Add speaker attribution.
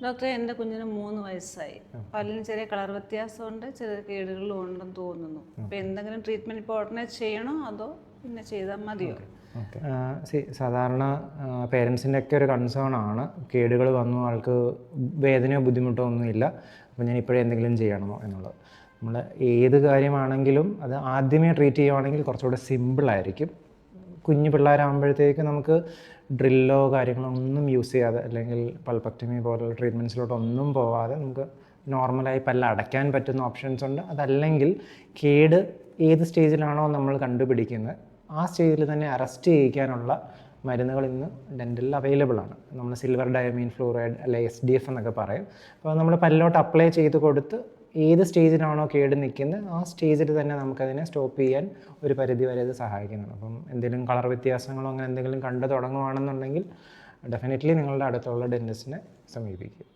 Speaker 1: ഡോക്ടറെ, എൻ്റെ കുഞ്ഞിന് 3 വയസ്സായി. പല്ലിന് ചെറിയ കളർ വ്യത്യാസമുണ്ട്, ചെറിയ കേടുകളും ഉണ്ടെന്ന് തോന്നുന്നു. അപ്പോൾ എന്തെങ്കിലും ട്രീറ്റ്മെൻറ്റ് ഇപ്പോൾ ഉടനെ ചെയ്യണോ അതോ പിന്നെ ചെയ്താൽ മതിയോ?
Speaker 2: സാധാരണ പേരൻസിൻ്റെ ഒക്കെ ഒരു കൺസേൺ ആണ്, കേടുകൾ വന്നു ആൾക്ക് വേദനയോ ബുദ്ധിമുട്ടോ ഒന്നുമില്ല, അപ്പോൾ ഞാൻ ഇപ്പോഴേ എന്തെങ്കിലും ചെയ്യണമോ എന്നുള്ളത്. നമ്മൾ ഏത് കാര്യമാണെങ്കിലും അത് ആദ്യമേ ട്രീറ്റ് ചെയ്യുവാണെങ്കിൽ കുറച്ചുകൂടെ സിമ്പിളായിരിക്കും. കുഞ്ഞു പിള്ളേരാകുമ്പോഴത്തേക്ക് നമുക്ക് ഡ്രില്ലോ കാര്യങ്ങളോ ഒന്നും യൂസ് ചെയ്യാതെ, അല്ലെങ്കിൽ പൾപ്പക്ടമി പോലുള്ള ട്രീറ്റ്മെൻറ്റ്സിലോട്ടൊന്നും പോവാതെ നമുക്ക് നോർമലായി പല്ല് അടയ്ക്കാൻ പറ്റുന്ന ഓപ്ഷൻസ് ഉണ്ട്. അതല്ലെങ്കിൽ കേട് ഏത് സ്റ്റേജിലാണോ നമ്മൾ കണ്ടുപിടിക്കുന്നത് ആ സ്റ്റേജിൽ തന്നെ അറസ്റ്റ് ചെയ്യിക്കാനുള്ള മരുന്നുകൾ ഇന്ന് ഡെൻറ്റലിൽ അവൈലബിൾ ആണ്. നമ്മൾ സിൽവർ ഡയമീൻ ഫ്ലൂറൈഡ് അല്ലെ SDF എന്നൊക്കെ പറയും. അപ്പോൾ നമ്മൾ പല്ലിലോട്ട് അപ്ലൈ ചെയ്ത് കൊടുത്ത് ഏത് സ്റ്റേജിലാണോ കേട് നിൽക്കുന്നത് ആ സ്റ്റേജിൽ തന്നെ നമുക്കതിനെ സ്റ്റോപ്പ് ചെയ്യാൻ ഒരു പരിധി വരെ അത് സഹായിക്കുന്നുണ്ട്. അപ്പം എന്തെങ്കിലും കളർ വ്യത്യാസങ്ങളോ അങ്ങനെ എന്തെങ്കിലും കണ്ടു തുടങ്ങുകയാണെന്നുണ്ടെങ്കിൽ ഡെഫിനറ്റ്ലി നിങ്ങളുടെ അടുത്തുള്ള ഡെൻറ്റിസ്റ്റിനെ സമീപിക്കുക.